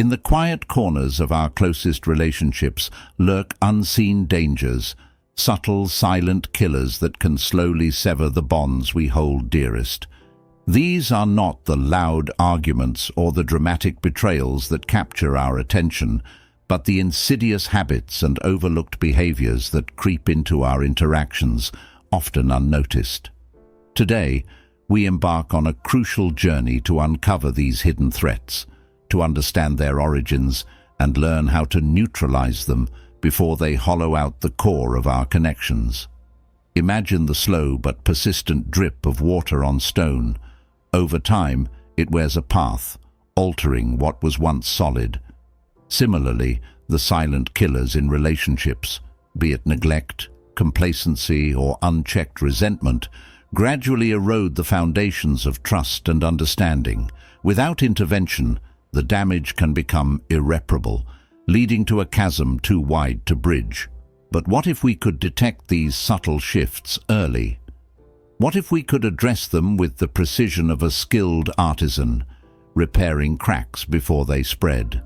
In the quiet corners of our closest relationships lurk unseen dangers, subtle, silent killers that can slowly sever the bonds we hold dearest. These are not the loud arguments or the dramatic betrayals that capture our attention, but the insidious habits and overlooked behaviors that creep into our interactions, often unnoticed. Today, we embark on a crucial journey to uncover these hidden threats, to understand their origins and learn how to neutralize them before they hollow out the core of our connections. Imagine the slow but persistent drip of water on stone. Over time, it wears a path, altering what was once solid. Similarly, the silent killers in relationships, be it neglect, complacency, or unchecked resentment, gradually erode the foundations of trust and understanding. Without intervention, the damage can become irreparable, leading to a chasm too wide to bridge. But what if we could detect these subtle shifts early? What if we could address them with the precision of a skilled artisan, repairing cracks before they spread?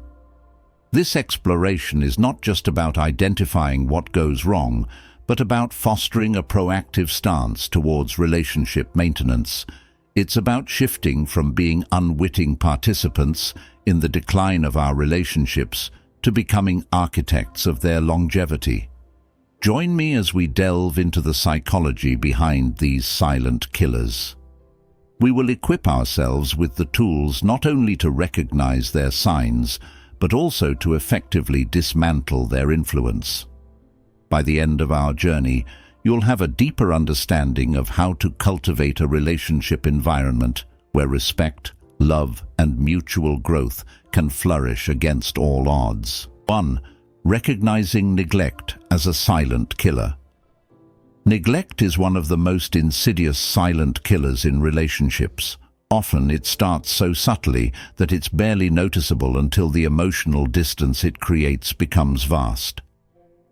This exploration is not just about identifying what goes wrong, but about fostering a proactive stance towards relationship maintenance. It's about shifting from being unwitting participants in the decline of our relationships to becoming architects of their longevity. Join me as we delve into the psychology behind these silent killers. We will equip ourselves with the tools not only to recognize their signs, but also to effectively dismantle their influence. By the end of our journey, you'll have a deeper understanding of how to cultivate a relationship environment where respect, love, and mutual growth can flourish against all odds. 1. Recognizing neglect as a silent killer. Neglect is one of the most insidious silent killers in relationships. Often it starts so subtly that it's barely noticeable until the emotional distance it creates becomes vast.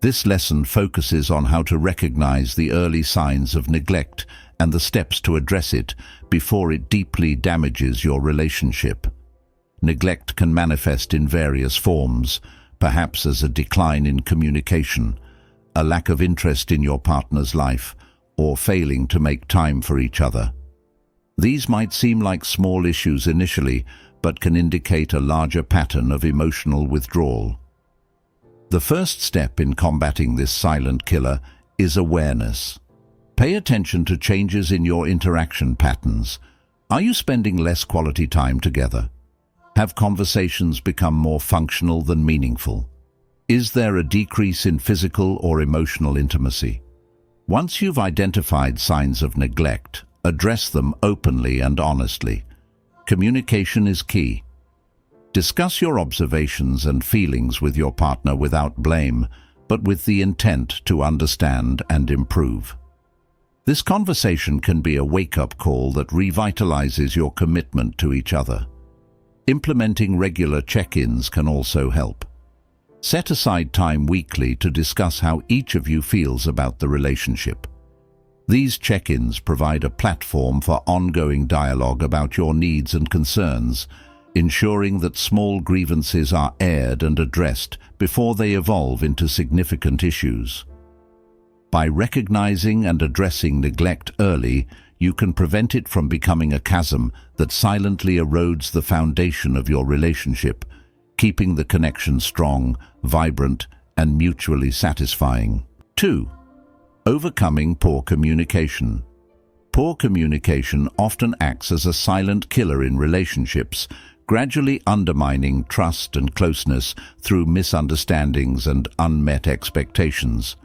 This lesson focuses on how to recognize the early signs of neglect and the steps to address it before it deeply damages your relationship. Neglect can manifest in various forms, perhaps as a decline in communication, a lack of interest in your partner's life, or failing to make time for each other. These might seem like small issues initially, but can indicate a larger pattern of emotional withdrawal. The first step in combating this silent killer is awareness. Pay attention to changes in your interaction patterns. Are you spending less quality time together? Have conversations become more functional than meaningful? Is there a decrease in physical or emotional intimacy? Once you've identified signs of neglect, address them openly and honestly. Communication is key. Discuss your observations and feelings with your partner without blame, but with the intent to understand and improve. This conversation can be a wake-up call that revitalizes your commitment to each other. Implementing regular check-ins can also help. Set aside time weekly to discuss how each of you feels about the relationship. These check-ins provide a platform for ongoing dialogue about your needs and concerns, ensuring that small grievances are aired and addressed before they evolve into significant issues. By recognizing and addressing neglect early, you can prevent it from becoming a chasm that silently erodes the foundation of your relationship, keeping the connection strong, vibrant, and mutually satisfying. 2. Overcoming poor communication. Poor communication often acts as a silent killer in relationships, gradually undermining trust and closeness through misunderstandings and unmet expectations.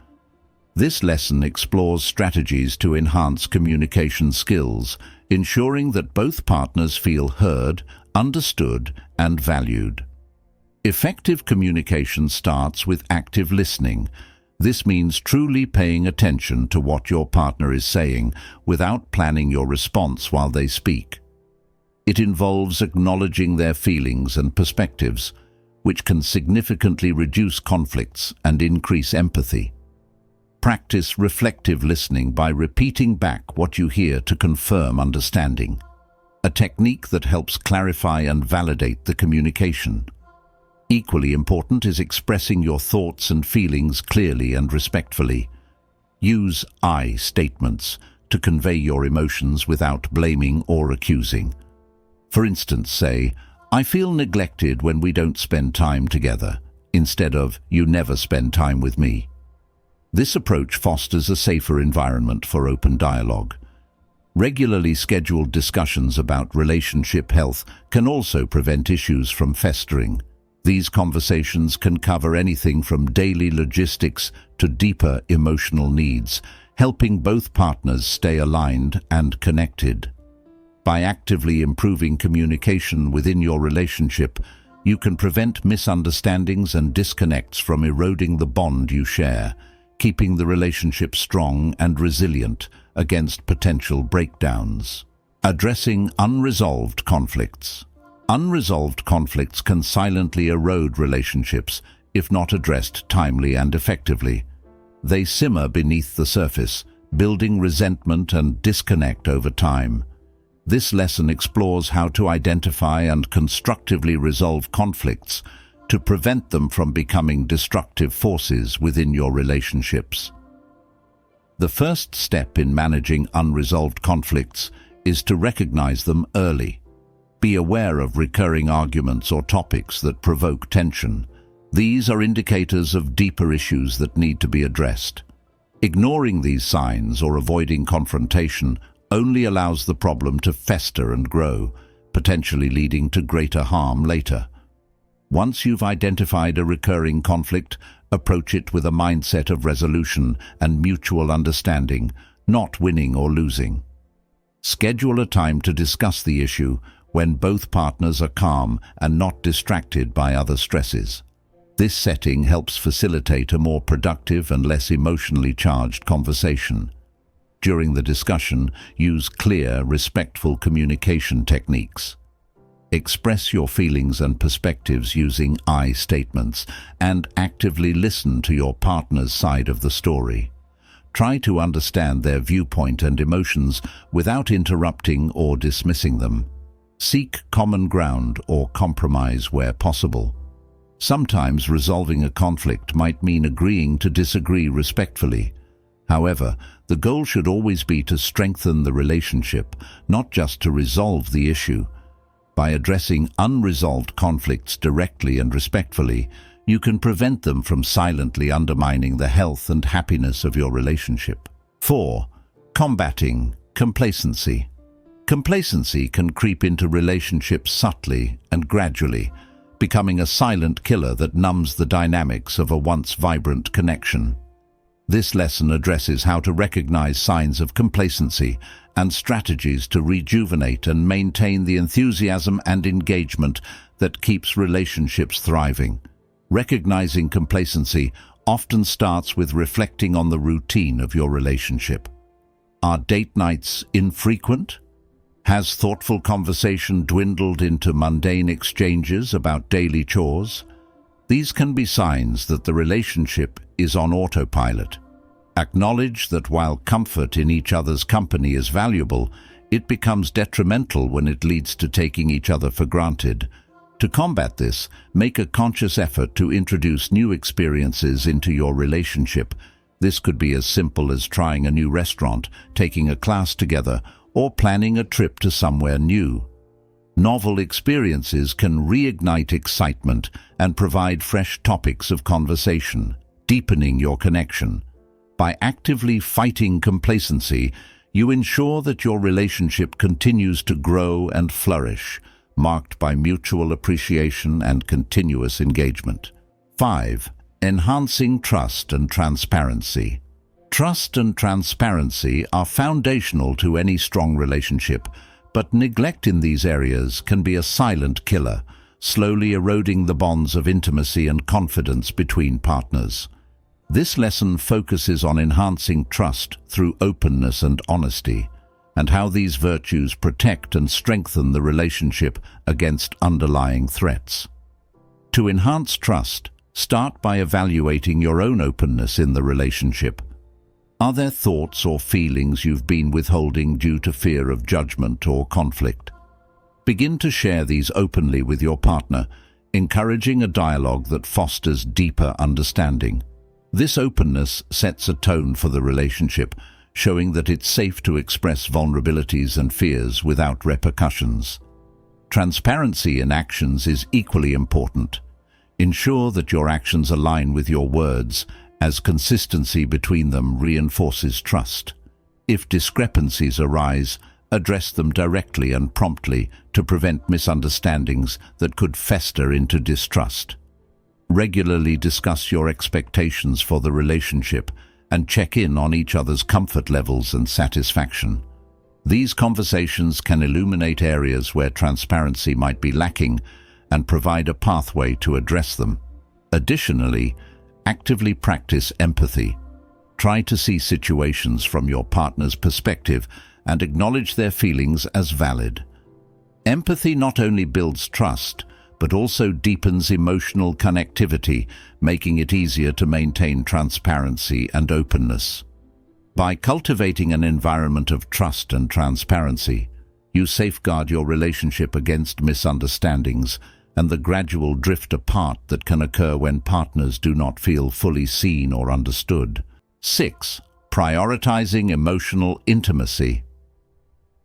This lesson explores strategies to enhance communication skills, ensuring that both partners feel heard, understood, and valued. Effective communication starts with active listening. This means truly paying attention to what your partner is saying without planning your response while they speak. It involves acknowledging their feelings and perspectives, which can significantly reduce conflicts and increase empathy. Practice reflective listening by repeating back what you hear to confirm understanding, a technique that helps clarify and validate the communication. Equally important is expressing your thoughts and feelings clearly and respectfully. Use I statements to convey your emotions without blaming or accusing. For instance, say, "I feel neglected when we don't spend time together," instead of "you never spend time with me." This approach fosters a safer environment for open dialogue. Regularly scheduled discussions about relationship health can also prevent issues from festering. These conversations can cover anything from daily logistics to deeper emotional needs, helping both partners stay aligned and connected. By actively improving communication within your relationship, you can prevent misunderstandings and disconnects from eroding the bond you share, keeping the relationship strong and resilient against potential breakdowns. Addressing unresolved conflicts. Unresolved conflicts can silently erode relationships if not addressed timely and effectively. They simmer beneath the surface, building resentment and disconnect over time. This lesson explores how to identify and constructively resolve conflicts to prevent them from becoming destructive forces within your relationships. The first step in managing unresolved conflicts is to recognize them early. Be aware of recurring arguments or topics that provoke tension. These are indicators of deeper issues that need to be addressed. Ignoring these signs or avoiding confrontation only allows the problem to fester and grow, potentially leading to greater harm later. Once you've identified a recurring conflict, approach it with a mindset of resolution and mutual understanding, not winning or losing. Schedule a time to discuss the issue when both partners are calm and not distracted by other stresses. This setting helps facilitate a more productive and less emotionally charged conversation. During the discussion, use clear, respectful communication techniques. Express your feelings and perspectives using I statements and actively listen to your partner's side of the story. Try to understand their viewpoint and emotions without interrupting or dismissing them. Seek common ground or compromise where possible. Sometimes resolving a conflict might mean agreeing to disagree respectfully. However, the goal should always be to strengthen the relationship, not just to resolve the issue. By addressing unresolved conflicts directly and respectfully, you can prevent them from silently undermining the health and happiness of your relationship. 4. Combating complacency. Complacency can creep into relationships subtly and gradually, becoming a silent killer that numbs the dynamics of a once vibrant connection. This lesson addresses how to recognize signs of complacency and strategies to rejuvenate and maintain the enthusiasm and engagement that keeps relationships thriving. Recognizing complacency often starts with reflecting on the routine of your relationship. Are date nights infrequent? Has thoughtful conversation dwindled into mundane exchanges about daily chores? These can be signs that the relationship is on autopilot. Acknowledge that while comfort in each other's company is valuable, it becomes detrimental when it leads to taking each other for granted. To combat this, make a conscious effort to introduce new experiences into your relationship. This could be as simple as trying a new restaurant, taking a class together, or planning a trip to somewhere new. Novel experiences can reignite excitement and provide fresh topics of conversation, deepening your connection. By actively fighting complacency, you ensure that your relationship continues to grow and flourish, marked by mutual appreciation and continuous engagement. 5. Enhancing trust and transparency. Trust and transparency are foundational to any strong relationship, but neglect in these areas can be a silent killer, slowly eroding the bonds of intimacy and confidence between partners. This lesson focuses on enhancing trust through openness and honesty, and how these virtues protect and strengthen the relationship against underlying threats. To enhance trust, start by evaluating your own openness in the relationship. Are there thoughts or feelings you've been withholding due to fear of judgment or conflict? Begin to share these openly with your partner, encouraging a dialogue that fosters deeper understanding. This openness sets a tone for the relationship, showing that it's safe to express vulnerabilities and fears without repercussions. Transparency in actions is equally important. Ensure that your actions align with your words, as consistency between them reinforces trust. If discrepancies arise, address them directly and promptly to prevent misunderstandings that could fester into distrust. Regularly discuss your expectations for the relationship and check in on each other's comfort levels and satisfaction. These conversations can illuminate areas where transparency might be lacking and provide a pathway to address them. Additionally, actively practice empathy. Try to see situations from your partner's perspective and acknowledge their feelings as valid. Empathy not only builds trust, but also deepens emotional connectivity, making it easier to maintain transparency and openness. By cultivating an environment of trust and transparency, you safeguard your relationship against misunderstandings and the gradual drift apart that can occur when partners do not feel fully seen or understood. 6. Prioritizing emotional intimacy.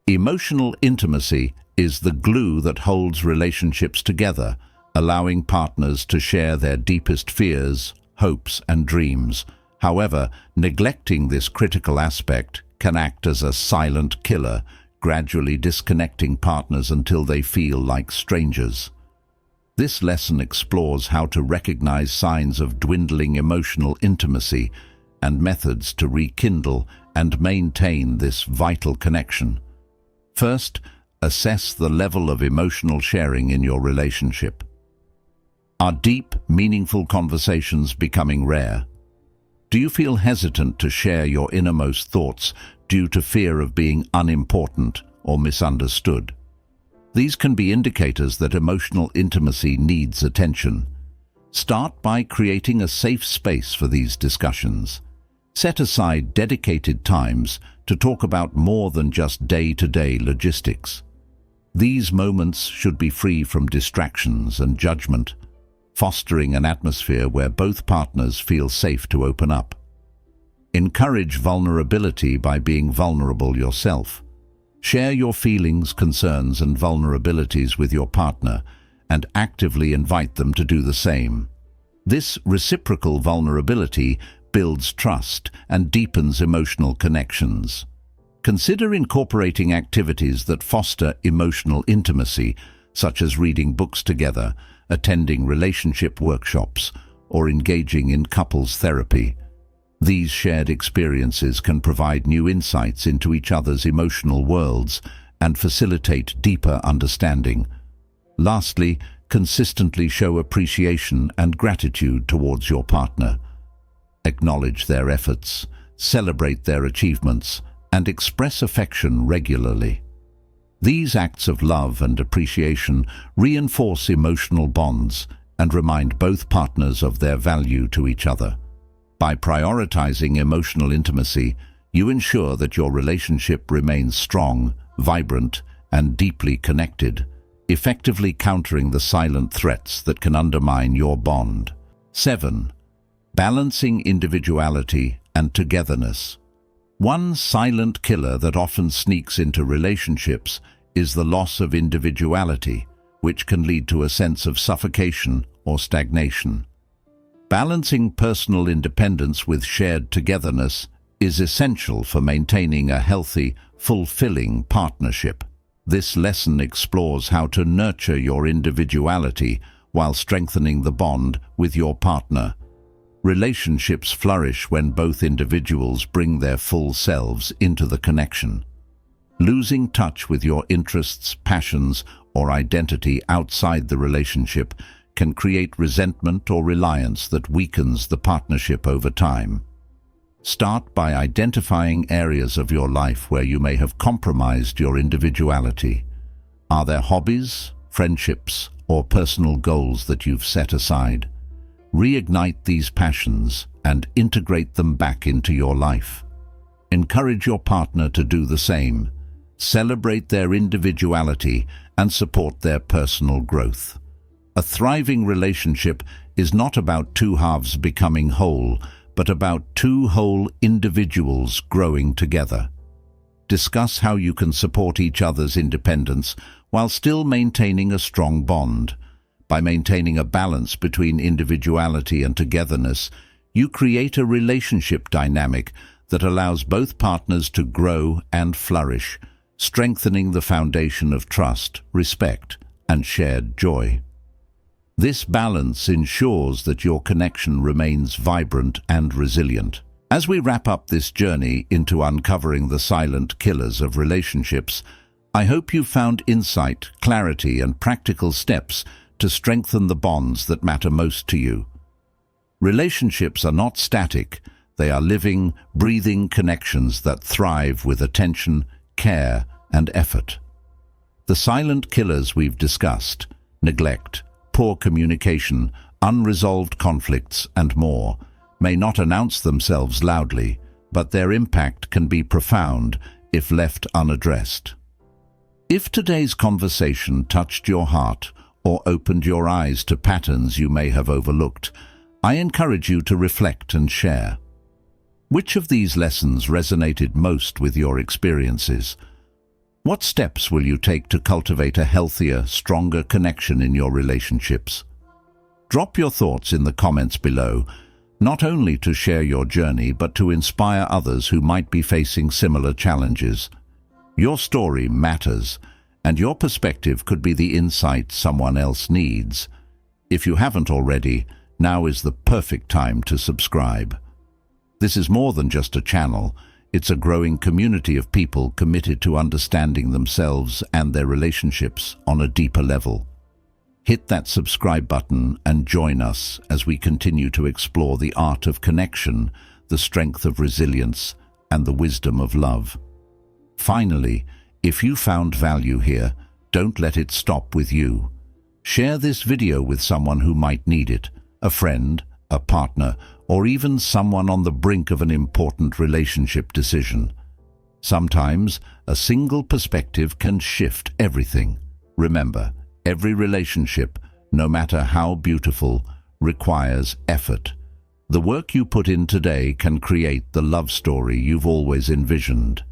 Emotional intimacy is the glue that holds relationships together, allowing partners to share their deepest fears, hopes, and dreams. However, neglecting this critical aspect can act as a silent killer, gradually disconnecting partners until they feel like strangers. This lesson explores how to recognize signs of dwindling emotional intimacy and methods to rekindle and maintain this vital connection. First, assess the level of emotional sharing in your relationship. Are deep, meaningful conversations becoming rare? Do you feel hesitant to share your innermost thoughts due to fear of being unimportant or misunderstood? These can be indicators that emotional intimacy needs attention. Start by creating a safe space for these discussions. Set aside dedicated times to talk about more than just day-to-day logistics. These moments should be free from distractions and judgment, fostering an atmosphere where both partners feel safe to open up. Encourage vulnerability by being vulnerable yourself. Share your feelings, concerns, and vulnerabilities with your partner and actively invite them to do the same. This reciprocal vulnerability builds trust and deepens emotional connections. Consider incorporating activities that foster emotional intimacy, such as reading books together, attending relationship workshops, or engaging in couples therapy. These shared experiences can provide new insights into each other's emotional worlds and facilitate deeper understanding. Lastly, consistently show appreciation and gratitude towards your partner. Acknowledge their efforts, celebrate their achievements, and express affection regularly. These acts of love and appreciation reinforce emotional bonds and remind both partners of their value to each other. By prioritizing emotional intimacy, you ensure that your relationship remains strong, vibrant, and deeply connected, effectively countering the silent threats that can undermine your bond. 7. Balancing individuality and togetherness. One silent killer that often sneaks into relationships is the loss of individuality, which can lead to a sense of suffocation or stagnation. Balancing personal independence with shared togetherness is essential for maintaining a healthy, fulfilling partnership. This lesson explores how to nurture your individuality while strengthening the bond with your partner. Relationships flourish when both individuals bring their full selves into the connection. Losing touch with your interests, passions, or identity outside the relationship can create resentment or reliance that weakens the partnership over time. Start by identifying areas of your life where you may have compromised your individuality. Are there hobbies, friendships, or personal goals that you've set aside? Reignite these passions and integrate them back into your life. Encourage your partner to do the same. Celebrate their individuality and support their personal growth. A thriving relationship is not about two halves becoming whole, but about two whole individuals growing together. Discuss how you can support each other's independence while still maintaining a strong bond. By maintaining a balance between individuality and togetherness, you create a relationship dynamic that allows both partners to grow and flourish, strengthening the foundation of trust, respect, and shared joy. This balance ensures that your connection remains vibrant and resilient. As we wrap up this journey into uncovering the silent killers of relationships, I hope you found insight, clarity, and practical steps to strengthen the bonds that matter most to you. Relationships are not static. They are living, breathing connections that thrive with attention, care, and effort. The silent killers we've discussed, neglect, poor communication, unresolved conflicts, and more, may not announce themselves loudly, but their impact can be profound if left unaddressed. If today's conversation touched your heart or opened your eyes to patterns you may have overlooked, I encourage you to reflect and share. Which of these lessons resonated most with your experiences? What steps will you take to cultivate a healthier, stronger connection in your relationships? Drop your thoughts in the comments below, not only to share your journey, but to inspire others who might be facing similar challenges. Your story matters, and your perspective could be the insight someone else needs. If you haven't already, now is the perfect time to subscribe. This is more than just a channel. It's a growing community of people committed to understanding themselves and their relationships on a deeper level. Hit that subscribe button and join us as we continue to explore the art of connection, the strength of resilience, and the wisdom of love. Finally, if you found value here, don't let it stop with you. Share this video with someone who might need it, a friend, a partner, or even someone on the brink of an important relationship decision. Sometimes, a single perspective can shift everything. Remember, every relationship, no matter how beautiful, requires effort. The work you put in today can create the love story you've always envisioned.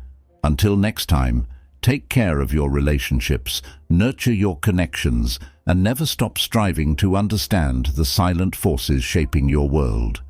Until next time, take care of your relationships, nurture your connections, and never stop striving to understand the silent forces shaping your world.